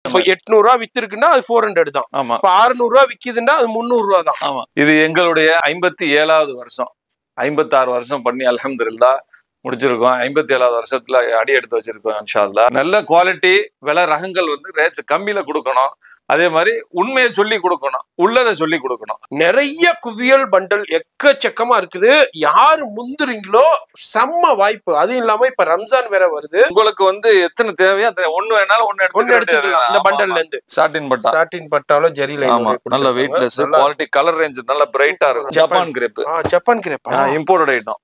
இப்போ 800 ரூபா வித்திருக்குன்னா அது 400 தான். ஆமா. இப்போ 600 ரூபா விக்குதுன்னா அது 300 ரூபா தான். ஆமா. இது எங்களுடைய 57வது வருஷம். 56 வருஷம் பண்ணி அல்ஹம்துலில்லாஹ் முடிச்சிருக்கோம். 57வது வருஷத்துல அடி எடுத்து வச்சிருக்கோம் இன்ஷா அல்லாஹ். நல்ல குவாலிட்டி, விலை ரகங்கள் வந்து ரேட் கம்மியில கொடுக்கணும். அதே மாதிரி உண்மையை சொல்லி கொடுக்கணும், உள்ளதை சொல்லி கொடுக்கணும். நிறைய குவியல் பண்டல் எக்கச்சக்கமா இருக்குது. யாரு முந்துறீங்களோ செம்ம வாய்ப்பு. அது இல்லாம இப்ப ரம்ஜான் வேற வருது. உங்களுக்கு வந்து எத்தனை தேவையோ ஒண்ணு வேணாலும் ஒண்ணு எடுத்துக்கலாம் இந்த பண்டல்ல இருந்து. சாட்டின் பட்டா, சாட்டின் பட்டாலும் ஜெரி லைன். ஆமா, நல்ல வெயிட்லெஸ், குவாலிட்டி, கலர் ரேஞ்ச் நல்ல பிரைட்டா இருக்கும். Japan grape, Japan grape imported item.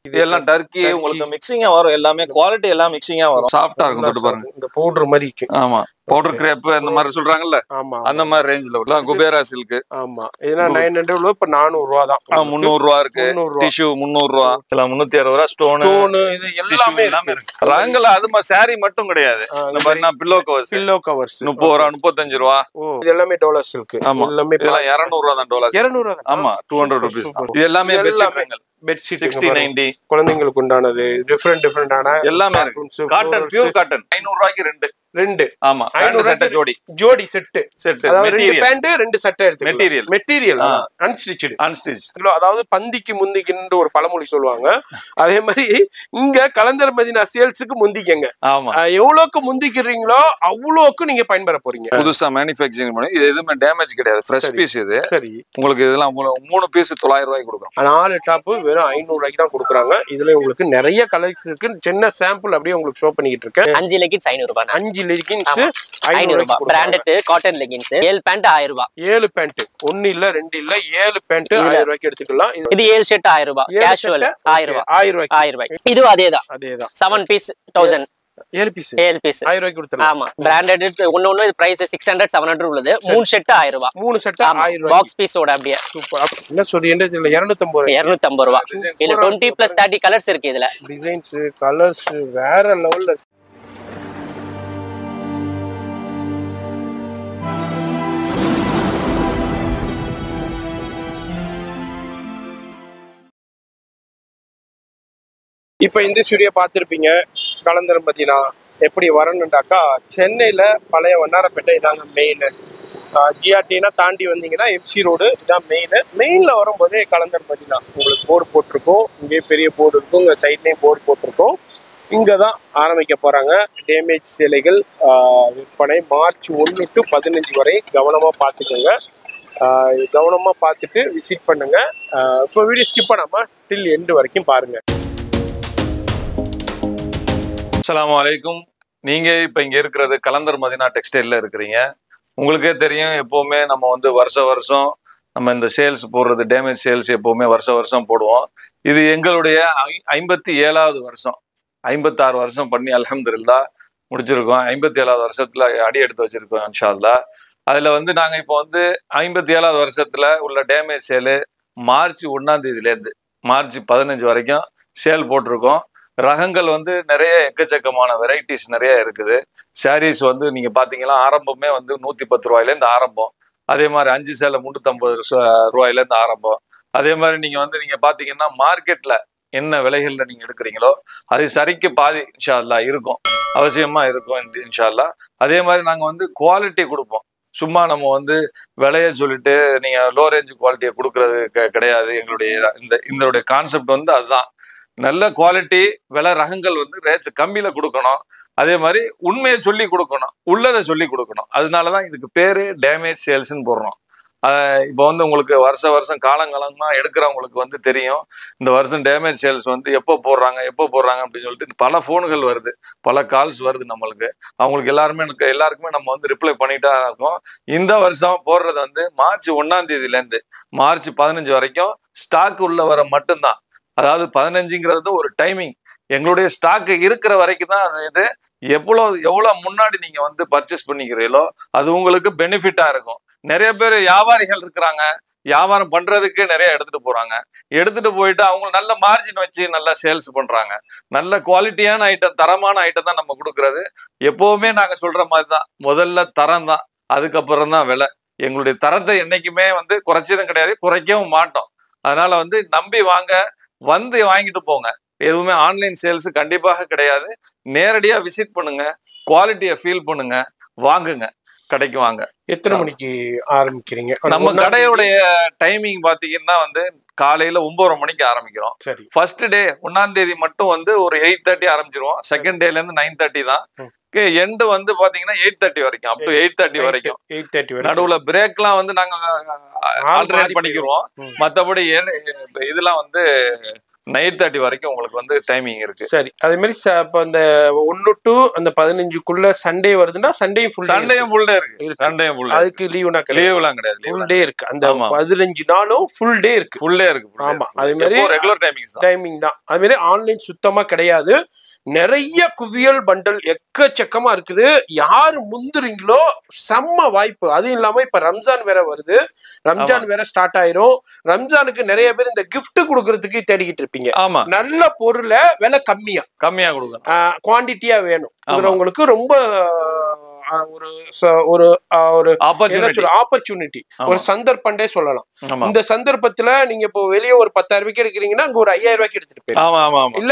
இதெல்லாம் டர்க்கி உங்களுக்கு மிக்சிங்கா வரும். எல்லாமே குவாலிட்டி எல்லாம் மிக்சிங்கா வரும். சாஃப்டா இருக்கும். தொட்டு பாருங்க. இந்த பவுடர் மாதிரி இருக்கு. ஆமா, பவுடர் கிரேப் அந்த மாதிரி சொல்றாங்கல்ல, அந்த மாதிரி ரேஞ்ச்ல உள்ள குபேரா சில்க். ஆமா, இதெல்லாம் 900 ரூபா, இப்ப 400 ரூபா தான். 300 ரூபா இருக்கு. டிஷ்யூ 300 ரூபா, எல்லாம் 360 ரூபா. ஸ்டோன் இது எல்லாமே இருக்கு. ரகங்கள் அது மாதிரி சாரி மட்டும் கிடையாது. இந்த மாதிரி பில்லோ கவர்ஸ் 30 ரூபா, 35 ரூபா. இது எல்லாமே டோலர் சில்க். எல்லாமே 200 ரூபா தான். டோலர் 200 ரூபா. ஆமா, 200 ரூபீஸ் தான். இது எல்லாமே பெட்ஷீட், பெட்ஷீட் 60-90 குழந்தைங்களுக்கு உண்டானது. டிஃபரெண்டான எல்லாமே இருக்கு. காட்டன், பியூர் காட்டன் 500 ரூபாய்க்கு ரெண்டு. ஆமா, 500 செட் ஜோடி செட். அதாவது ரெண்டு மெட்டீரியல், பேண்ட் ரெண்டு சட்டை எடுத்து. Material unstitched. அதாவது பந்திக்கு முந்திக்கின்ற ஒரு பழமொழி சொல்லுவாங்க. அதே மாதிரி இங்க கலந்தர் மதீனா சேல்ஸுக்கு முந்திக்கங்க. ஆமா, எவ்வளவுக்கு முந்திக்கிறீங்களோ அவ்வளவுக்கு நீங்க பயன்பெற போறீங்க. புதுசா மேனுஃபேக்சரிங் பண்ணி இது எதுவுமே டேமேஜ் கிடையாது. ஃப்ரெஷ் பீஸ் இது. சரி, உங்களுக்கு இதெல்லாம் 3 பீஸ் 900 ரூபாய்க்கு கொடுக்குறோம். 4 டாப் வெறும் 500 ரூபாய்க்கு தான் கொடுக்குறாங்க. இதுல உங்களுக்கு நிறைய கலெக்ஷன் இருக்கு. சின்ன சாம்பிள் அப்படியே உங்களுக்கு ஷோ பண்ணிக்கிட்டு இருக்கேன். 5 லெகின்ஸ் 500 ரூபாய். 5 லெகின்ஸ் 500 ரூபாய். Branded cotton leggings. 7 பேண்ட் 1000 ரூபாய். 7 பேண்ட், 1 இல்ல 2 இல்ல 7 பேண்ட் 1000 ரூபாய்க்கு எடுத்துக்கலாம். இது 7 ஷர்ட் 1000 ரூபாய். கேஷுவல் 1000 ரூபாய். 1000 ரூபாய். இது அதேதான். 7 பீஸ் 1000. 7 பீஸ் 1000 ரூபாய்க்கு கொடுத்துறோம். ஆமா, பிராண்டட் ஒண்ணு இது பிரைஸ் 600 700 உள்ளது. 3 ஷர்ட் 1000 ரூபாய். 3 ஷர்ட் 1000 ரூபாய். பாக்ஸ் பீஸோட அப்படியே. சூப்பர். என்ன சொல்றீங்க? இதுல 250 ரூபாய். 250 ரூபாய். இல்ல 20+30 கலர்ஸ் இருக்கு இதுல. டிசைன்ஸ், கலர்ஸ் வேற லெவல்ல. இப்ப இந்த ஸ்டுடியோ பார்த்துருப்பீங்க. கலந்தர் மதீனா எப்படி வரணுண்டாக்கா, சென்னையில பழைய வண்ணாரப்பேட்டை இதாங்க மெயின். ஜிஆர்டினா தாண்டி வந்தீங்கன்னா எஃப்சி ரோடு இதான் மெயின்ல வரும்போதே கலந்தர் மதீனா உங்களுக்கு போர்டு போட்டிருக்கோம். இங்கே பெரிய போர்டு இருக்கும், உங்க சைட்லயும் போர்டு போட்டிருக்கோம். இங்க தான் ஆரம்பிக்க போறாங்க டேமேஜ் சேலைகள் விற்பனை. மார்ச் 1 to 15 வரை கவனமா பார்த்துக்கோங்க. கவனமா பார்த்துட்டு விசிட் பண்ணுங்க. இப்போ வீடியோ ஸ்கிப் பண்ணாம டில் எண்டு வரைக்கும் பாருங்க. அஸ்ஸலாமு அலைக்கும். நீங்க இப்ப இங்க இருக்கிறது கலந்தர் மதீனா டெக்ஸ்டைல்ல இருக்கிறீங்க. உங்களுக்கே தெரியும், எப்பவுமே நம்ம வந்து வருஷம் நம்ம இந்த சேல்ஸ் போடுறது, டேமேஜ் சேல்ஸ் எப்பவுமே வருஷம் போடுவோம். இது எங்களுடைய 57வது வருஷம். 56 வருஷம் பண்ணி அல்ஹம்துலில்லாஹ் முடிச்சிருக்கோம். 57வது வருஷத்துல அடி எடுத்து வச்சிருக்கோம் இன்ஷா அல்லாஹ். அதுல வந்து நாங்க இப்போ வந்து 57வது வருஷத்துல உள்ள டேமேஜ் சேலு மார்ச் 1ஆம் தேதியிலேருந்து மார்ச் 15 வரைக்கும் சேல் போட்டிருக்கோம். ரகங்கள் வந்து நிறைய எக்கச்சக்கமான வெரைட்டிஸ் நிறைய இருக்குது. சாரீஸ் வந்து நீங்க பாத்தீங்கன்னா ஆரம்பமே வந்து 110 ரூபாயிலேருந்து ஆரம்பம். அதே மாதிரி 5 சேலை 350 ரூபாயிலேருந்து ஆரம்பம். அதே மாதிரி நீங்க பாத்தீங்கன்னா மார்க்கெட்ல என்ன விலைகள்ல நீங்க எடுக்கிறீங்களோ அது சரிக்கு பாதி இன்ஷா அல்லாஹ் இருக்கும், அவசியமா இருக்கும் இன்ஷா அல்லாஹ். அதே மாதிரி நாங்க வந்து குவாலிட்டி கொடுப்போம். சும்மா நம்ம வந்து விலைய சொல்லிட்டு நீங்க லோ ரேஞ்ச் குவாலிட்டியை கொடுக்கறது கிடையாது. எங்களுடைய கான்செப்ட் வந்து அதுதான். நல்ல குவாலிட்டி, விலை ரகங்கள் வந்து ரேட் கம்மியில கொடுக்கணும். அதே மாதிரி உண்மையை சொல்லி கொடுக்கணும், உள்ளதை சொல்லி கொடுக்கணும். அதனாலதான் இதுக்கு பேரு டேமேஜ் சேல்ஸ்ன்னு போடுறோம். இப்போ வந்து உங்களுக்கு வருஷம் காலங்காலமா எடுக்கிறவங்களுக்கு வந்து தெரியும், இந்த வருஷம் டேமேஜ் சேல்ஸ் வந்து எப்போ போடுறாங்க அப்படின்னு சொல்லிட்டு பல ஃபோன்கள் வருது, பல கால்ஸ் வருது நம்மளுக்கு. அவங்களுக்கு எல்லாருக்குமே நம்ம வந்து ரிப்ளை பண்ணிட்டா இருக்கோம். இந்த வருஷம் போடுறது வந்து மார்ச் 1ஆம் தேதியிலேருந்து மார்ச் 15 வரைக்கும் ஸ்டாக் உள்ள வர மட்டும்தான். அதாவது 15ங்கிறது ஒரு டைமிங். எங்களுடைய ஸ்டாக் இருக்கிற வரைக்கும் தான் அது. இது எவ்வளவு முன்னாடி நீங்க வந்து பர்ச்சேஸ் பண்ணிக்கிறீங்களோ அது உங்களுக்கு பெனிஃபிட்டா இருக்கும். நிறைய பேர் வியாபாரிகள் இருக்கிறாங்க, வியாபாரம் பண்றதுக்கு நிறைய எடுத்துட்டு போயிட்டு அவங்க நல்ல மார்ஜின் வச்சு நல்லா சேல்ஸ் பண்றாங்க. நல்ல குவாலிட்டியான ஐட்டம், தரமான ஐட்டம் தான் நம்ம கொடுக்கறது. எப்பவுமே நாங்க சொல்ற மாதிரி தான், முதல்ல தரம் தான், அதுக்கப்புறம் தான் விலை. எங்களுடைய தரத்தை என்னைக்குமே வந்து குறைச்சதும் கிடையாது, குறைக்கவும் மாட்டோம். அதனால வந்து நம்பி வந்து வாங்கிட்டு போங்க. எதுவுமே ஆன்லைன் சேல்ஸ் கண்டிப்பாக கிடையாது. நேரடியா விசிட் பண்ணுங்க, குவாலிட்டியை ஃபீல் பண்ணுங்க, வாங்குங்க, கடைக்கு வாங்க. எத்தனை மணிக்கு ஆரம்பிக்கிறீங்க? நம்ம கடையோடைய டைமிங் பாத்தீங்கன்னா வந்து காலையில 9:30 மணிக்கு ஆரம்பிக்கிறோம். சரி. ஃபர்ஸ்ட் டே 1ஆம் தேதி மட்டும் வந்து ஒரு 8:30 ஆரம்பிச்சிருவோம். செகண்ட் டேல இருந்து 9:30 தான். எண்டு வந்து பாத்தீங்கன்னா 8:30 வரைக்கும், அப் டு 8:30 வரைக்கும். 8:30 வரைக்கும். நடுவுல பிரேக்லாம் வந்து நாங்க ஆல்டர்னேட் பண்ணிக்குவோம். மத்தபடி இதெல்லாம் வந்து 9:30 வரைக்கும் உங்களுக்கு வந்து டைமிங் இருக்கு. சரி. அதே மாதிரி இப்போ அந்த 1 to அந்த 15க்குள்ள சண்டே வருதுன்னா சண்டேயும் ஃபுல் டே இருக்கு. சண்டேயும் ஃபுல். அதுக்கு லீவுனா லீவ்லாம் கிடையாது. ஃபுல் டே இருக்கு. அந்த 15 நாளும் ஃபுல் டே இருக்கு. ஃபுல் டே இருக்கு. ஆமா. அதே மாதிரி ரெகுலர் டைமிங் தான். அதே மாதிரி ஆன்லைன் சுத்தமா கிடையாது. நிறைய குவியல் பண்டல் எக்கச்சக்கமா இருக்குது. யாரு முந்துறீங்களோ செம்ம வாய்ப்பு. அதுவும் இல்லாம இப்ப ரம்ஜான் வேற வருது. ரம்ஜான் வேற ஸ்டார்ட் ஆயிரும். ரம்ஜானுக்கு நிறைய பேர் இந்த கிஃப்ட் கொடுக்கறதுக்கு தேடிக்கிட்டு இருப்பீங்க. ஆமா. நல்ல பொருளை விலை கம்மியா கொடுக்கணும், குவான்டிட்டியா வேணும் உங்களுக்கு ரொம்ப ஒரு ஆப்பர்ச்சுனிட்டி, ஒரு சந்தர்ப்பண்டே சொல்லலாம். இந்த சந்தர்ப்பத்துல நீங்க இப்போ வெளியே ஒரு 10,000 ரூபாய்க்கு எடுக்கிறீங்கன்னா அங்க ஒரு 5,000 ரூபாய்க்கு எடுத்துட்டு போயிடலாம். இல்ல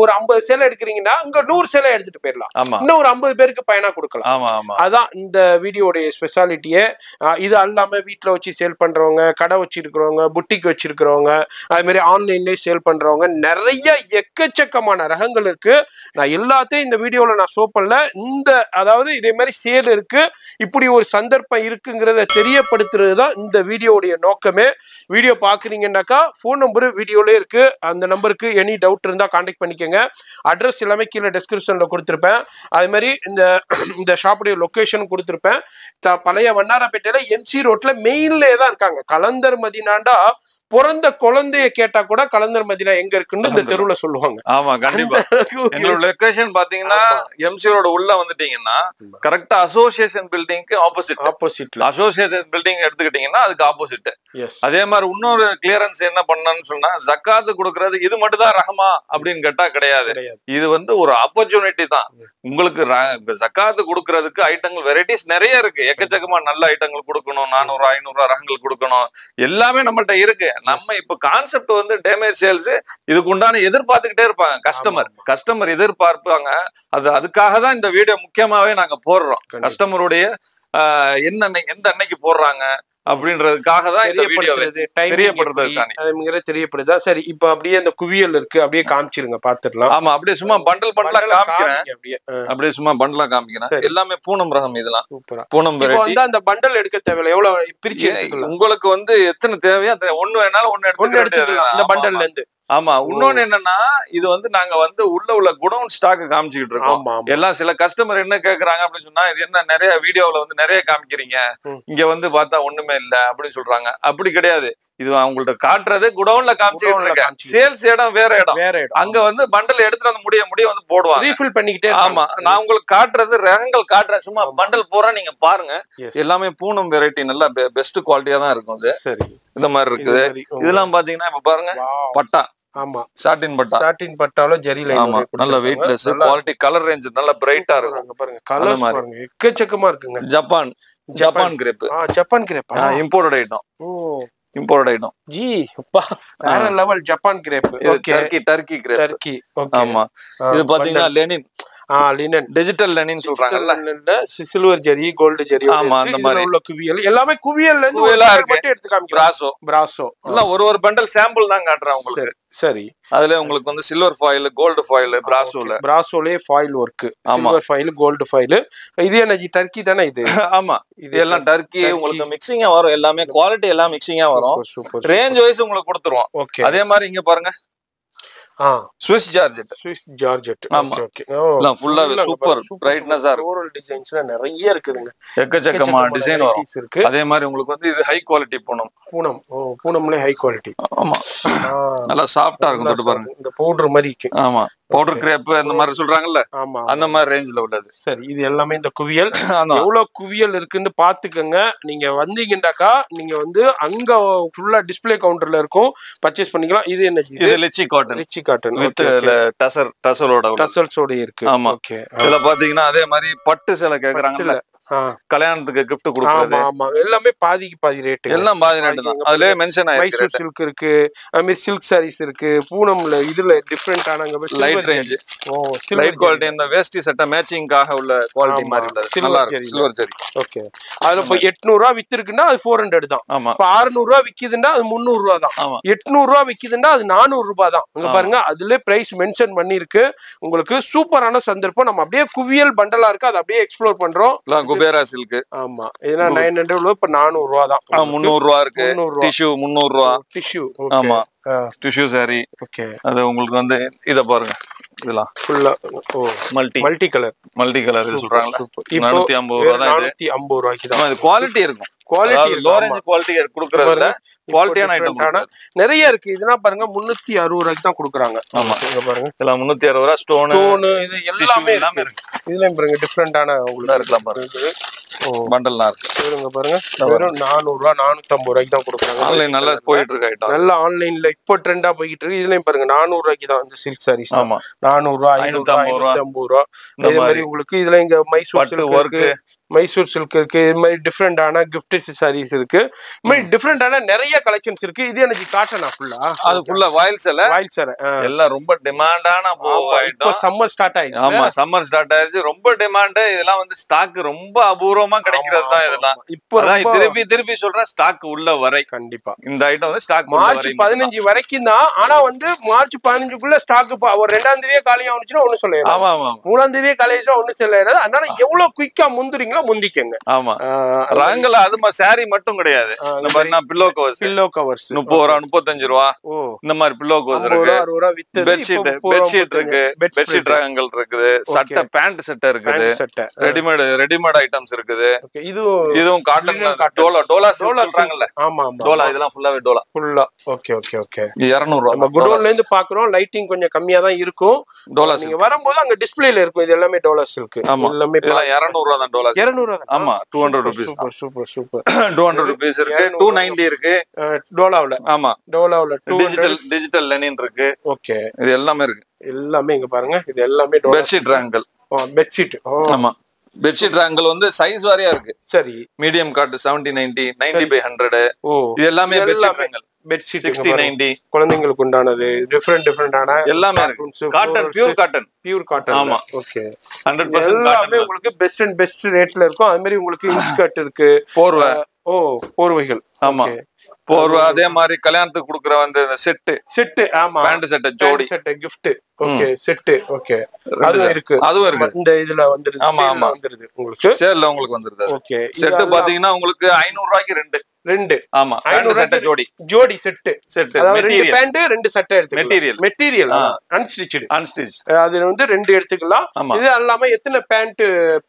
ஒரு 50 சேலை எடுக்கிறீங்கன்னா அங்க 100 சேலை எடுத்துட்டு போயிடலாம். இன்னும் ஒரு 50 பேருக்கு பயனா கொடுக்கலாம். அதான் இந்த வீடியோடைய ஸ்பெஷாலிட்டியே. இது அல்லாம வீட்டுல வச்சு சேல் பண்றவங்க, கடை வச்சிருக்கிறவங்க, புட்டிக் வச்சிருக்கிறவங்க, அது மாதிரி ஆன்லைன்லயே சேல் பண்றவங்க, நிறைய எக்கச்சக்கமான ரகங்கள் இருக்கு. நான் எல்லாத்தையும் இந்த வீடியோல நான் ஷோ பண்ணல. அதாவது இதே மாதிரி சேல் இருக்கு, இப்படி ஒரு சந்தர்ப்பம் இருக்குங்கிறத தெரியப்படுத்துறது தான் இந்த வீடியோடைய நோக்கமே. வீடியோ பாக்குறீங்கன்னாக்கா ஃபோன் நம்பர் வீடியோல இருக்கு. அந்த நம்பருக்கு எனி டவுட் இருந்தா கான்டாக்ட் பண்ணிக்கோங்க. அட்ரஸ் எல்லாமே கீழே டிஸ்கிரிப்ஷன்ல கொடுத்துருப்பேன். அதே மாதிரி இந்த ஷாப்புடைய லொகேஷன் கொடுத்துருப்பேன். பழைய வண்ணாரப்பேட்டையில எம்சி ரோட்ல மெயின்லயே தான் இருக்காங்க. கலந்தர் மதினாண்டா பிறந்த குழந்தைய கேட்டா கூட கலந்தர் மதினா எங்க இருக்குன்னு இந்த தெருவுல சொல்லுவாங்க. ஆமா, கண்டிப்பா. எங்களோட லொகேஷன் பாத்தீங்கன்னா எம்சி ரோடு உள்ள வந்துட்டீங்கன்னா கரெக்டா அசோசியேஷன் பில்டிங்க்கு ஆப்போசிட்ல அசோசியேஷன் பில்டிங் எடுத்துக்கிட்டீங்கன்னா அதுக்கு ஆப்போசிட். அதே மாதிரி இன்னொரு கிளியரன்ஸ் என்ன பண்ணான்னு சொன்னா, ஜக்காத்து கொடுக்கறது இது மட்டும் தான் ரஹமா அப்படின்னு கேட்டா கிடையாது. இது வந்து ஒரு ஆப்பர்ச்சுனிட்டி தான். உங்களுக்கு ஜக்காத்து கொடுக்கறதுக்கு ஐட்டங்கள் வெரைட்டிஸ் நிறைய இருக்கு. எக்கச்சக்கமா நல்ல ஐட்டங்கள் கொடுக்கணும், 400 500 ரகங்கள் கொடுக்கணும், எல்லாமே நம்மள்ட்ட இருக்கு. நம்ம இப்ப கான்செப்ட் வந்து டேமேஜ் சேல்ஸ், இதுக்கு உண்டான எதிர்பார்த்துக்கிட்டே இருப்பாங்க கஸ்டமர் எதிர்பார்ப்பாங்க. அதுக்காக தான் இந்த வீடியோ முக்கியமாவே நாங்க போடுறோம். கஸ்டமருடைய எந்த அன்னைக்கு போடுறாங்க அப்படின்றதுக்காக தான் இந்த வீடியோவை தெரியப்படுதா. சரி, இப்ப அப்படியே அந்த குவியல் இருக்கு, அப்படியே காமிச்சிருங்க பாத்துடலாம். ஆமா, அப்படியே சும்மா பண்டல் காமிக்கிறேன். அப்படியே சும்மா பண்டலா காமிக்கிறேன். எல்லாமே பூனம் ரகம். இதெல்லாம் பூனம் வெரைட்டி. அந்த பண்டல் எடுக்க தேவையில்லை. எவ்வளவு பிரிச்சு உங்களுக்கு வந்து எத்தனை தேவையோ ஒண்ணு வேணாலும் ஒண்ணு எடுத்துக்கலாம் இந்த பண்டல்ல இருந்து. ஆமா, இன்னொன்னு என்னன்னா, இது வந்து நாங்க வந்து உள்ள குடவுன் ஸ்டாக் காமிச்சுக்கிட்டு இருக்கோம். எல்லாம் சில கஸ்டமர் என்ன கேக்குறாங்க அப்படின்னு சொன்னா, இது என்ன நிறைய வீடியோல வந்து நிறைய காமிக்கிறீங்க, இங்க வந்து பார்த்தா ஒண்ணுமே இல்ல அப்படின்னு சொல்றாங்க. அப்படி கிடையாது. இது அவங்கள்ட்ட காட்டுறது குடவுன்ல காமிச்சுக்கிட்டு இருக்கேன். சேல்ஸ் இடம் வேற இடம். அங்க வந்து பண்டல் எடுத்துட்டு வந்து முடிய வந்து போடுவாங்க, ரீஃபில் பண்ணிக்கிட்டே. ஆமா, நான் உங்களுக்கு காட்டுறது ரகங்கள் காட்டுறேன். சும்மா பண்டல் போறேன், நீங்க பாருங்க. எல்லாமே பூனம் வெரைட்டி, நல்லா பெஸ்ட் குவாலிட்டியா தான் இருக்கும். இது இந்த மாதிரி இருக்குது. இதெல்லாம் பாத்தீங்கன்னா இப்ப பாருங்க, பட்டா. ஆமா, சாட்டின் பட்டால ஜெரில. ஆமா, நல்ல வெயிட்லெஸ் குவாலிட்டி. கலர் ரேஞ்ச் நல்ல பிரைட்டா இருக்கும். பாருங்க, கலர் பாருங்க, எக்கச்சக்கமா இருக்குங்க. Japan grape. Japan grape imported item. Import item ji. அப்பா, வேற level Japan grape. Okay, Turkey grape. ஆமா, இது பாத்தீங்கன்னா லெனின். லினன், டிஜிட்டல் லெனின் சொல்றாங்கல்ல, சில்வர் ஜெரி, கோல்ட் ஜெரி. ஆமா, அந்த மாதிரி உள்ள குவியல் எல்லாமே குவியல்ல இருந்து எடுத்து காமிக்கிறோம். பிராசோ எல்லாம் ஒரு பண்டல் சாம்பிள் தான் காட்டுறேன் உங்களுக்கு. சரி, அதுல உங்களுக்கு வந்து சில்வர் ஃபாயில், கோல்டு ஃபாயில், பிராசோலே foil work, silver foil, gold foil. இது என்ன டர்க்கி தானே இது? ஆமா, இது எல்லாம் டர்க்கி. உங்களுக்கு மிக்சிங்கா வரும், எல்லாமே குவாலிட்டி எல்லாம் மிக்சிங்கா வரும். ரேஞ்ச் வைஸ் உங்களுக்கு கொடுத்துருவோம். அதே மாதிரி இங்க பாருங்க, ஸ்விஸ் ஜார்ஜெட். ஆமா, எல்லாம் ஃபுல்லாவே சூப்பர் பிரைட்னஸா இருக்கு. ஃப்ளோரல் டிசைன்ஸ்ல நிறைய இருக்குதுங்க, எக்கச்சக்கமா டிசைன் வரும். அதே மாதிரி உங்களுக்கு வந்து இது ஹை குவாலிட்டி பூனம்ல ஹை குவாலிட்டி. ஆமா, நல்லா சாஃப்ட்டா இருக்கும். தொட்டு பாருங்க, இந்த பவுடர் மாதிரி இருக்கு. ஆமா, பவுடர் கிரேப் அந்த மாதிரி சொல்றாங்கல்ல, அந்த மாதிரி ரேஞ்ச்ல உள்ளது. சரி, இது எல்லாமே இந்த குவியல். எவ்வளவு குவியல் இருக்குன்னு பாத்துக்கங்க. நீங்க வந்தீங்கன்னாக்கா நீங்க வந்து அங்க ஃபுல்லா டிஸ்பிளே கவுண்டர்ல இருக்கும், பர்ச்சேஸ் பண்ணிக்கலாம். இது என்ன? இது லிச்சி காட்டன் வித் டசல்ஸோட இருக்கு. ஆமா, ஓகே. இதுல பாத்தீங்கன்னா அதே மாதிரி பட்டு சேலை கேக்குறாங்கல்ல, கல்யாணத்துக்கு gift கொடுக்கிறது எல்லாமே பாதிக்கு பாதி ரேட், எல்லாம் பாதி ரேட் தான். அதுலயே மென்ஷன் ஆயிருக்கு. மைசூர் சில்க் இருக்கு, அது மாதிரி சில்க் சாரீஸ் இருக்கு, பூனம்ல இதுல டிஃபரெண்டான லைட் ரேஞ்ச், லைட் குவாலிட்டி. இந்த வேஷ்டி சட்டை மேட்சிங்காக உள்ள குவாலிட்டி மாதிரி உள்ளது, நல்லா இருக்கு. சில்வர் ஜரி. ஓகே, அது இப்ப 800 ரூபாய் வித்திருக்குன்னா அது 400 தான். இப்ப 600 ரூபாய் விக்குதுன்னா அது 300 ரூபாய் தான். 800 ரூபாய் விக்குதுன்னா அது 400 ரூபாய் தான். இங்க பாருங்க, அதுல பிரைஸ் மென்ஷன் பண்ணிருக்கு. உங்களுக்கு சூப்பரான சந்தர்ப்பம். நம்ம அப்படியே குவியல் பண்டலா இருக்கு, அதை அப்படியே எக்ஸ்ப்ளோர் பண்றோம். குபேரா சில்க். ஆமா, இதெல்லாம் 900 ரூபாய், இப்ப 400 ரூபாய் தான். 300 ரூபாய் இருக்கு. டிஷ்யூ 300 ரூபாய். டிஷ்யூ. ஆமா, டிஷ்யூ சாரி. ஓகே, அது உங்களுக்கு வந்து இத பாருங்க, இதெல்லாம் ஃபுல்லா மல்டி கலர் இது சொல்றாங்களா. 450 ரூபாய் தான். இது 450 ரூபாய்க்கு தான். இது குவாலிட்டி இருக்கும். குவாலிட்டி லோ ரேஞ்ச் குவாலிட்டி குடுக்குறதுல குவாலிட்டியான ஐட்டம் நிறைய இருக்கு. இதெல்லாம் பாருங்க 360 ரூபாய்க்கு தான் குடுக்குறாங்க. ஆமா, இங்க பாருங்க, இதெல்லாம் 360 ரூபாய். ஸ்டோன் இது எல்லாமே இருக்கு. இதுலயும் பாருங்க டிஃபரெண்டான உங்களுக்கு இருக்கலாம் பாருங்க. பண்டல்லாம் இருக்கு. இவங்க பாருங்க, வெறும் 400 ரூபாய் 450 ரூபாய்க்கு தான் கொடுக்குறாங்க. ஆன்லைன் நல்லா போயிட்டு இருக்கு ஐட்டம், நல்லா ஆன்லைன்ல இப்போ ட்ரெண்டா போயிட்டு இருக்கு. இதுலயும் பாருங்க 400 ரூபாய்க்கு தான் இந்த சில்க் சாரீஸ். ஆமா, 400 ரூபாய், 550 ரூபாய். இதே மாதிரி உங்களுக்கு இதுல இங்க மைசூர் சில்க் இருக்கு, மைசூர் சில்க் இருக்கு. இது மாதிரி டிஃபரெண்டான கிஃப்ட் சாரீஸ் இருக்கு. இது மாதிரி டிஃபரெண்டான நிறைய கலெக்ஷன்ஸ் இருக்கு. இது எனக்கு காட்டனா ஃபுல்லா, அது ஃபுல்லா வாயில் சேலை. எல்லாம் ரொம்ப டிமாண்டான இப்போ சம்மர் ஸ்டார்ட் ஆயிடுச்சு. ஆமா, சம்மர் ஸ்டார்ட் ஆயிடுச்சு. ரொம்ப டிமாண்ட். இதெல்லாம் வந்து ஸ்டாக் ரொம்ப அபூர்வமா கிடைக்கிறது தான். இதெல்லாம் இப்போ திருப்பி சொல்றேன், ஸ்டாக் உள்ள வரை கண்டிப்பா இந்த ஐட்டம் வந்து ஸ்டாக் மார்ச் 15 வரைக்கும் தான். ஆனா வந்து மார்ச் 15க்குள்ள ஸ்டாக் ஒரு 2ஆம் தேதியே காலி ஆனிச்சுன்னா ஒண்ணு சொல்லிடுறேன். ஆமா ஆமா, 3ஆம் தேதியே காலி ஆயிடுச்சுன்னா ஒண்ணு சொல்லிடுறது. அதனால எவ்வளவு குயிக்கா முந்திரிங்க முந்திக்கங்க. ஆமா, ரங்கல அது சாரி மட்டும் கிடையாது. இந்த மாதிரி பில்லோ கவர்ஸ் 30 ரூபா 35 ரூபா இந்த மாதிரி பில்லோ கவர்ஸ் இருக்கு. பெட்ஷீட் இருக்கு, பெட்ஷீட் ரகங்கள் இருக்குது. சட்டை பேண்ட் சட்டை இருக்குது. ரெடிமேட் ஐட்டம்ஸ் இருக்குது. இதுவும் காட்டன் டோலா சொல்றாங்கல்ல. ஆமா, டோலா. இதெல்லாம் ஃபுல்லாவே டோலா. Okay okay okay. 200 ரூபா. நம்ம குடோன்ல இருந்து பாக்குறோம். லைட்டிங் கொஞ்சம் கம்மியா தான் இருக்கும். டோலா நீங்க வரும்போது அங்க டிஸ்ப்ளேல இருக்கும். இது எல்லாமே டோலா சில்க். எல்லாமே 200 ரூபா தான். டோலா 200 ரூபா. ஆமா, 200 rupees. சூப்பர் 200 rupees இருக்கு. 290 இருக்கு டோலாவுல. ஆமா, டோலாவுல டிஜிட்டல் லெனின் இருக்கு. ஓகே, இது எல்லாமே இருக்கு. எல்லாமே இங்க பாருங்க, இது எல்லாமே பெட்ஷீட் ராங்கல். பெட்ஷீட். ஆமா, பெட்ஷீட் ராங்கல் வந்து சைஸ் வாரியா இருக்கு. சரி, மீடியம் காட் 70 90 90 by 100. இது எல்லாமே பெட்ஷீட் ராங்கல். பெட்ஷீட் 60 90 குழந்தைகளுக்கு உண்டானது. டிஃபரெண்டான எல்லாமே இருக்கு. Cotton, pure cotton. ஆமா, ஓகே, 100% எல்லாமே உங்களுக்கு பெஸ்ட் ரேட்ல இருக்கும். அதே மாதிரி உங்களுக்கு இன்ஸ்கர்ட் இருக்கு, போர்வை. போர்வைகள். ஆமா, போர்வை. அதே மாதிரி கல்யாணத்துக்கு கொடுக்குற வந்து செட்டு. ஆமா, பேண்ட் செட், ஜோடி set, gift. Okay, set. Okay, அதுவும் இருக்கு. இந்த இதுல வந்துருது. ஆமா ஆமா, வந்துருது. உங்களுக்கு சேல்ல உங்களுக்கு வந்துருது. ஓகே, செட் பாத்தீங்கன்னா உங்களுக்கு 500 ரூபாய்க்கு ரெண்டு. ஆமா, 500 செட் ஜோடி செட். அதாவது 2 பேண்ட் 2 சட்டை எடுத்துக்கலாம். மெட்டீரியல் அன்ஸ்டிச்ட். அது வந்து 2 எடுத்துக்கலாம். இது இல்லாம எத்தனை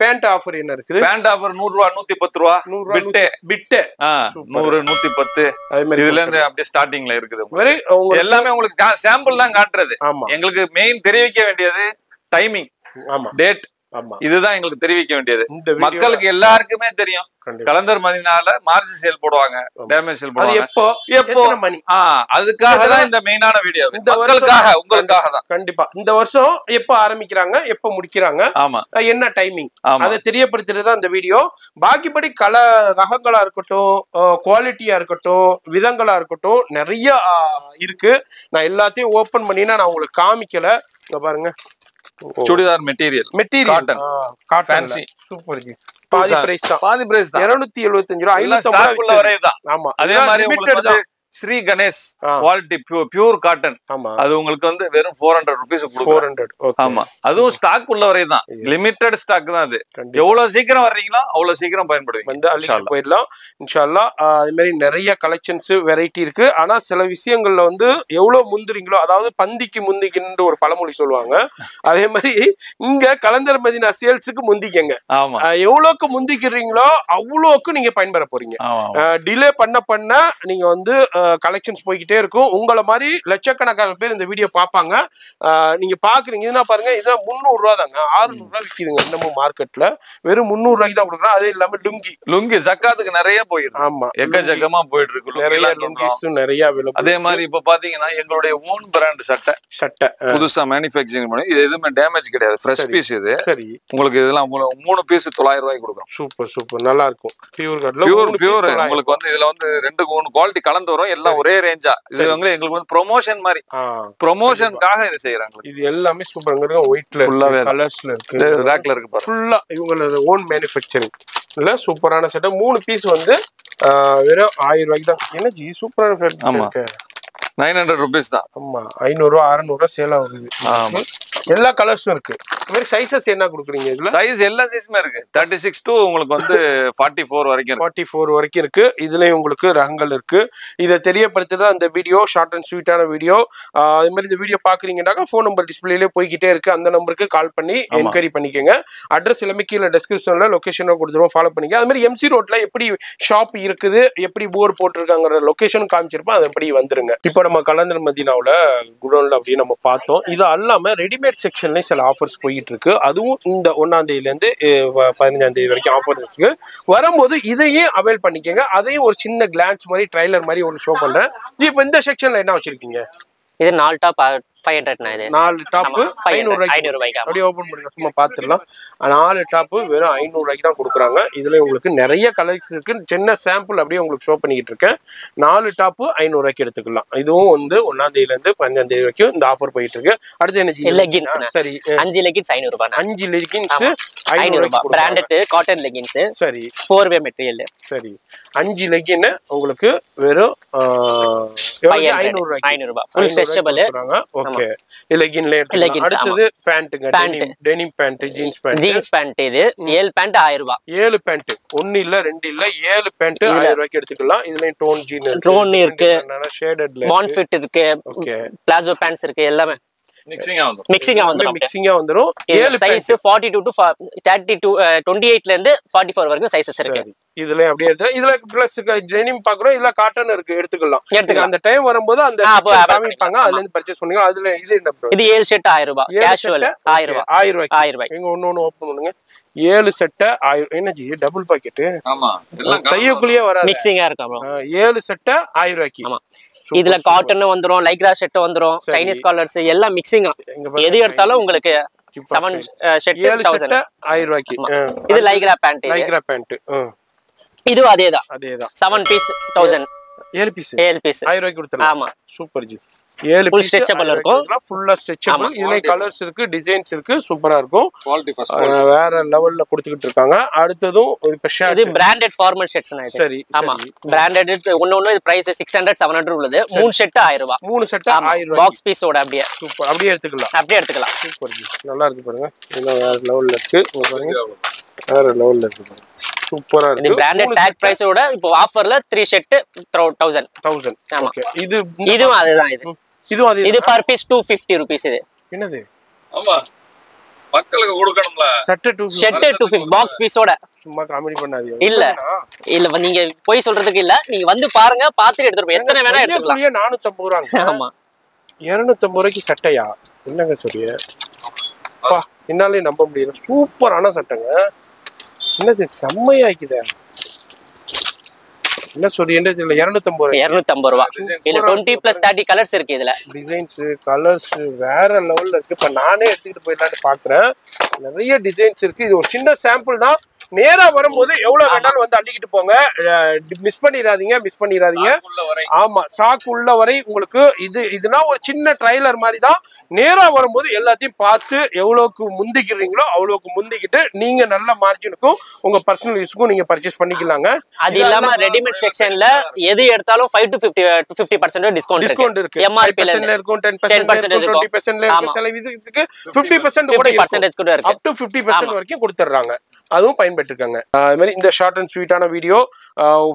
பேண்ட் ஆஃபர் என்ன இருக்குது? பேண்ட் ஆஃபர் 100 ரூபாய் 110 ரூபாய் பிட் 100 110. இதுல இருந்து அப்படியே ஸ்டார்டிங்ல இருக்குது. எல்லாமே உங்களுக்கு சாம்பிள் தான் காட்டுறது. எங்களுக்கு மெயின் தெரிவிக்க வேண்டியது டைமிங், டேட். இதுதான் எங்களுக்கு தெரிவிக்க வேண்டியது. மக்களுக்கு எல்லாருக்குமே தெரியும், கலந்தர் மதினால மார்ஜ் சேல் போடுவாங்க, டேமேஜ் சேல் போடுவாங்க. எப்போ அதுக்காக தான் இந்த மெயினான வீடியோ. மக்களுக்காக, உங்களுக்காக தான். கண்டிப்பா இந்த வருஷம் எப்ப ஆரம்பிக்கிறாங்க, எப்ப முடிக்கிறாங்க, ஆமா, என்ன டைமிங், அதை தெரியப்படுத்துறது தான் இந்த வீடியோ. பாக்கிப்படி ரகங்களா இருக்கட்டும், குவாலிட்டியா இருக்கட்டும், விதங்களா இருக்கட்டும், நிறைய இருக்கு. நான் எல்லாத்தையும் ஓபன் பண்ணினா நான் உங்களுக்கு காமிக்கல. இங்க பாருங்க, churidar material cotton fancy. Super. பாதி பிரைஸ் தான். 275 ரூபாய். ஸ்டாக் உள்ள வரை தான். ஆமா, அதே மாதிரி உங்களுக்கு வந்து Sri Ganesh quality pure cotton. அது உங்களுக்கு வந்து வெறும் 400 rupees கொடுக்குறோம். ஆமா, அதுவும் ஸ்டாக் உள்ள வரை தான். லிமிட்டட் ஸ்டாக் தான். அது எவ்வளவு சீக்கிரம் வர்றீங்களோ அவ்வளவு சீக்கிரம் பயன்படுவீங்க. வந்து அள்ளிட்டு போயிடலாம் இன்ஷா அல்லாஹ். அது மாதிரி நிறைய கலெக்ஷன்ஸ் வெரைட்டி இருக்கு. ஆனா சில விஷயங்கள்ல வந்து எவ்வளவு முந்திரீங்களோ, அதாவது பந்திக்கு முந்திக்கின்னு ஒரு பழமொழி சொல்லுவாங்க. அதே மாதிரி இங்க கலந்தர் மதீனா சேல்ஸுக்கு முந்திக்கங்க. ஆமா, எவ்வளவுக்கு முந்திக்கிறீங்களோ அவ்வளவுக்கு நீங்க பயன்பெற போறீங்க. டிலே பண்ண நீங்க வந்து கலெக்ஷன்ஸ் போய்கிட்டே இருக்கும். உங்களை மாதிரி லட்சக்கணக்கான பேர் இந்த வீடியோ பார்ப்பாங்க. நீங்க பாக்குறீங்க இதுனா பாருங்க, இதுதான் 300 ரூபா தாங்க, 600 ரூபா விற்கிதுங்க இன்னமும் மார்க்கெட்ல. வெறும் 300 ரூபாய்க்கு தான் கொடுக்குறோம். அது இல்லாம லுங்கி ஜக்காத்துக்கு நிறைய போயிருக்கு. ஆமா, எக்கச்சக்கமா போயிட்டு இருக்கு. நிறைய லுங்கிஸும் நிறைய available. அதே மாதிரி இப்ப பாத்தீங்கன்னா எங்களுடைய ஓன் பிராண்ட் சட்டை புதுசா மேனுஃபேக்சரிங் பண்ணி, இது எதுவுமே டேமேஜ் கிடையாது, ஃப்ரெஷ் பீஸ். இது சரி, உங்களுக்கு இதெல்லாம் 3 பீஸ் 900 ரூபாய்க்கு கொடுக்குறோம். சூப்பர் நல்லா இருக்கும். பியூர் உங்களுக்கு வந்து இதுல வந்து 2 குவாலிட்டி கலந்து வரும், எல்லாம் ஒரே ரேஞ்சா. இது வந்து எங்களுக்கு வந்து ப்ரொமோஷன் மாதிரி, ப்ரொமோஷனுக்காக இது செய்யறாங்க. இது எல்லாமே சூப்பர்ங்க. ஒயிட்ல ஃபுல்லாவே கலர்ஸ்ல இருக்கு, ரேக்ல இருக்கு பாருங்க. ஃபுல்லா இவங்களோட ஓன் மேனுஃபேக்சரிங் இல்ல. சூப்பரான செட். 3 பீஸ் வந்து வெறும் 1000 ரூபாய்க்கு தான். என்ன ஜி சூப்பரான இருக்கு. 900 rupees தான். ஆமா, 500 ரூபா 600 ரூபா சேல் ஆகுது. எல்லா கலர்ஸும் இருக்கு. சைஸஸ் என்ன கொடுக்குறீங்க இதுல? சைஸ் எல்லா சைஸுமே இருக்கு. 36 to உங்களுக்கு வந்து 44 வரைக்கும் 44 வரைக்கும் இருக்கு. இதுலயும் உங்களுக்கு ரகங்கள் இருக்கு. இதை தெரியப்படுத்துதான் இந்த வீடியோ, ஷார்ட் அண்ட் ஸ்வீட்டான வீடியோ. அது மாதிரி இந்த வீடியோ பாக்குறீங்கன்னாக்கா ஃபோன் நம்பர் டிஸ்பிளேல போய்கிட்டே இருக்கு, அந்த நம்பருக்கு கால் பண்ணி என்கொயரி பண்ணிக்கோங்க. அட்ரஸ் எல்லாமே கீழே டிஸ்கிரிப்ஷன்ல லொகேஷனோட கொடுத்துருவோம், ஃபாலோ பண்ணிக்க. அது மாதிரி எம்சி ரோட்ல எப்படி ஷாப் இருக்குது, எப்படி போர் போட்டிருக்காங்கிற லொகேஷன் காமிச்சிருப்போம், அது எப்படி வந்துருங்க. இப்போ நம்ம கலந்தர் மதீனாவுல குடோன்ல அப்படியே நம்ம பார்த்தோம். இது அல்லாம ரெடிமேட் செக்ஷன்லயும் சில ஆஃபர்ஸ் போயிட்டு இருக்கு. அதுவும் இந்த 1ஆம் தேதியில இருந்து 15ஆம் தேதி வரைக்கும் ஆஃபர்ஸ் இருக்கு. வரும்போது இதையும் அவைல் பண்ணிக்கங்க. அதையும் ஒரு சின்ன கிளான்ஸ் மாதிரி ட்ரைலர் மாதிரி ஒன்று ஷோ பண்றேன். இப்போ இந்த செக்ஷன்ல என்ன வச்சிருக்கீங்க? இது 4 டாப் 500. 4 டாப் 500 ரூபாய்க்கு அப்படியே ஓபன் பண்ணி சும்மா பாத்துடலாம். 4 டாப் வெறும் 500 ரூபாய்க்கு தான் கொடுக்குறாங்க. இதுல உங்களுக்கு நிறைய கலெக்ஷன் இருக்கு. சின்ன சாம்பிள் அப்படியே உங்களுக்கு ஷோ பண்ணிக்கிட்டு இருக்கேன். 4 டாப் 500 ரூபாய்க்கு எடுத்துக்கலாம். இதுவும் வந்து 1ஆம் தேதியில இருந்து 15ஆம் தேதி வரைக்கும் இந்த ஆஃபர் போயிட்டு இருக்கு. அடுத்து என்ன லெகின்ஸ்? சரி, 5 லெகின்ஸ் 500 ரூபாய். 5 லெகின்ஸ் 500 ரூபாய். Branded cotton leggings. சரி, 4-வே மெட்டீரியல். சரி, 5 லெகின் உங்களுக்கு வெறும் 500 ரூபாய். Full stretchable. ஓகே, லெகின்ல அடுத்து பேண்ட்ங்க. Denim pant, jeans pant. இது 7 பேண்ட் 1000 ரூபாய். 7 பேண்ட், 1 இல்ல 2 இல்ல 7 பேண்ட் 1000 ரூபாய்க்கு எடுத்துக்கலாம். இதுல டோன் ஜீன் இருக்கு, ஷேடட்ல பான் ஃபிட் இருக்கு, பிளாசோ பேண்ட்ஸ் இருக்கு, எல்லாமே மிக்சிங்கா வந்துரும். 7 சைஸ் 42 to 32 28ல இருந்து 44 வரைக்கும் சைஸஸ் இருக்கு. இதுல அப்படியே எடுத்து இதுல பிளஸ் டெனிம் பாக்குறோம், இதுல காட்டன் இருக்கு, எடுத்துக்கலாம். அந்த டைம் வரும்போது அந்த காமிப்பாங்க, அதுல இருந்து பர்ச்சேஸ் பண்ணுங்க. அதுல இது என்ன ப்ரோ? இது 7 செட் 1000 ரூபாய். கேஷுவல் 1000 ரூபாய். 1000 ரூபாய். நீங்க ஒண்ணு ஓபன் பண்ணுங்க. 7 செட் 1000. என்னஜி double pocket? ஆமா, எல்லாம் தையக்குள்ளேயே வராது, மிக்சிங்கா இருக்கு ப்ரோ. 7 செட் 1000 ரூபாய்க்கு. ஆமா, இதுல காட்டன் வந்துரும், லைக்ரா செட் வந்துரும், சைனீஸ் காலர்ஸ் எல்லாம் மிக்சிங்கா. எது எடுத்தாலும் உங்களுக்கு 7 செட் 1000 ரூபாய்க்கு. இது லைக்ரா பேண்ட். இதுவும் அதேதான் 7 பீஸ் 1000. 7 பீஸ் 1000 ரூபாய்க்கு கொடுத்துறேன். ஆமா, சூப்பர் ஜி. 7 பீஸ் ஸ்ட்ரெச்சபிள் இருக்கும், ஃபுல்லா ஸ்ட்ரெச்சபிள். இதுல கலர்ஸ் இருக்கு, டிசைன்ஸ் இருக்கு, சூப்பரா இருக்கும். குவாலிட்டி ஃபர்ஸ்ட் வேற லெவல்ல கொடுத்துக்கிட்டு இருக்காங்க. அடுத்ததும் இப்ப ஷர்ட், இது பிராண்டட் ஃபார்மல் ஷர்ட்ஸ். சரி, ஆமா, பிராண்டட். ஒண்ணு இது பிரைஸ் 600 700 உள்ளது. 3 செட் 1000 ரூபாய். 3 செட் 1000 ரூபாய். பாக்ஸ் பீஸோட அப்படியே சூப்பர், அப்படியே எடுத்துக்கலாம். சூப்பர் ஜி, நல்லா இருக்கு பாருங்க. இது வேற லெவல்ல இருக்கு, வேற லெவல்ல இருக்கு, சூப்பரா இருக்கு. இது பிராண்டட் டாக் பிரைஸோட இப்போ ஆஃபர்ல 3 செட் 1000. ஆமா, இதுவும் அதுதான். இது பர் பீஸ் 250 ரூபீஸ். இது என்னது? ஆமா, மக்களுக்கு கொடுக்கணும்ல. செட் 250 பாக்ஸ் பீஸோட. சும்மா காமெடி பண்ணாதீங்க. இல்ல நீங்க போய் சொல்றதுக்கு இல்ல, நீங்க வந்து பாருங்க, பாத்துட்டு எடுத்துட்டு எத்தனை வேணா எடுத்துக்கலாம். 450 ரூபாய். ஆமா, 250 ரூபாய்க்கு சட்டையா? என்னங்க சொல்றீங்க? பா, என்னாலே நம்ப முடியல. சூப்பரான சட்டைங்க. என்னது செம்மையாக்குதே. என்ன சொல்றீங்க? இதுல 250 ரூபாய். இல்ல 20+30 கலர்ஸ் இருக்கு. இதுல டிசைன்ஸ் கலர்ஸ் வேற லெவல்ல இருக்கு. இப்ப நானே எடுத்துக்கிட்டு போயிடலான்னு பாக்குறேன். நிறைய டிசைன்ஸ் இருக்கு. இது ஒரு சின்ன சாம்பிள் தான். நேரா வரும்போது எவ்வளவு வேணாலும் வந்து அள்ளிக்கிட்டு போங்க. மிஸ் பண்ணிடாதீங்க. ஆமா, ஸ்டாக் உள்ள வரை உங்களுக்கு இதுனா ஒரு சின்ன ட்ரைலர் மாதிரி தான். நேரா வரும்போது எல்லாத்தையும் பார்த்து எவ்வளவுக்கு முந்திக்கிறீங்களோ அவ்வளவுக்கு முந்திக்கிட்டு நீங்க நல்ல மார்ஜினுக்கும் உங்க பர்சனல் யூஸ்க்கும் நீங்க பர்ச்சேஸ் பண்ணிக்கலாங்க. அது இல்லாம ரெடிமேட் செக்ஷன்ல எது எடுத்தாலும் 5 to 50% டிஸ்கவுண்ட் இருக்கு. MRP ல இருக்கும் 10% இருக்கும், 20% இருக்கு. சில இதுக்கு 50% கூட இருக்கு. up to 50% வரைக்கும் கொடுத்துறாங்க. அதுவும் பயன்பெற்றிருக்காங்க. அது மாதிரி இந்த ஷார்ட் அண்ட் ஸ்வீட்டான வீடியோ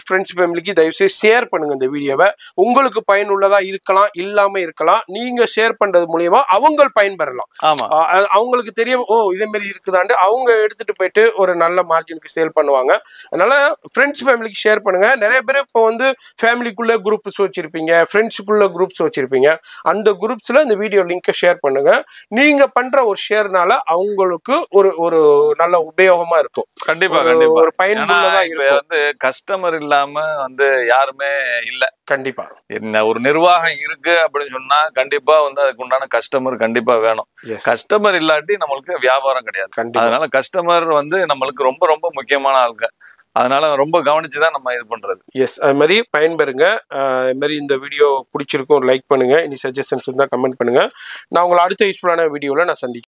ஃப்ரெண்ட்ஸ் ஃபேமிலிக்கு தயவுசெய்து ஷேர் பண்ணுங்க. இந்த வீடியோவை உங்களுக்கு பயனுள்ளதா இருக்கலாம், இல்லாம இருக்கலாம். நீங்க ஷேர் பண்றது மூலியமா அவங்க பயன்பெறலாம். அவங்களுக்கு தெரியும் ஓ இதே மாதிரி இருக்குதாண்டு அவங்க எடுத்துட்டு போயிட்டு ஒரு நல்ல மார்ஜினுக்கு சேல் பண்ணுவாங்க. அதனால ஃப்ரெண்ட்ஸ் ஃபேமிலிக்கு ஷேர் பண்ணுங்க. நிறைய பேர் இப்போ வந்து ஃபேமிலிக்குள்ள குரூப்ஸ் வச்சிருப்பீங்க, ஃப்ரெண்ட்ஸுக்குள்ள குரூப்ஸ் வச்சிருப்பீங்க. அந்த குரூப்ஸ்ல இந்த வீடியோ லிங்கை ஷேர் பண்ணுங்க. நீங்க பண்ற ஒரு ஷேர்னால அவங்களுக்கு ஒரு நல்ல உபயோகமா இருக்கும். கண்டிப்பா ஒரு பயனுள்ளதா இருக்கும். வந்து கஸ்டமர் இல்லாம வந்து யாருமே இல்ல. கண்டிப்பா என்ன ஒரு நிர்வாகம் இருக்கு அப்படின்னு சொன்னா கண்டிப்பா வந்து அதுக்கு உண்டான கஸ்டமர் கண்டிப்பா வேணும். கஸ்டமர் இல்லாட்டி நம்மளுக்கு வியாபாரம் கிடையாது. அதனால கஸ்டமர் வந்து நம்மளுக்கு ரொம்ப ரொம்ப முக்கியமான ஆளுங்க. அதனால ரொம்ப கவனிச்சுதான் நம்ம இது பண்றது. எஸ், அது மாதிரி பயன்பெறுங்க. அது மாதிரி இந்த வீடியோ பிடிச்சிருக்கும் லைக் பண்ணுங்க. இனி சஜஷன்ஸ் இருந்தால் கமெண்ட் பண்ணுங்க. நான் உங்களை அடுத்த யூஸ்ஃபுல்லான வீடியோவில் நான் சந்திக்கிறேன்.